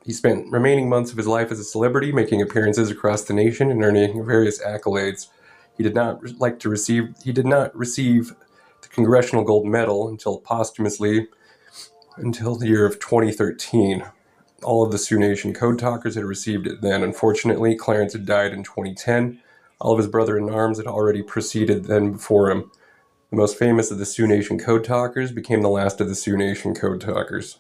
He spent remaining months of his life as a celebrity, making appearances across the nation and earning various accolades. He did not receive the Congressional Gold Medal until posthumously until the year of 2013. All of the Sioux Nation Code Talkers had received it then. Unfortunately, Clarence had died in 2010. All of his brother-in-arms had already preceded then before him. The most famous of the Sioux Nation Code Talkers became the last of the Sioux Nation Code Talkers.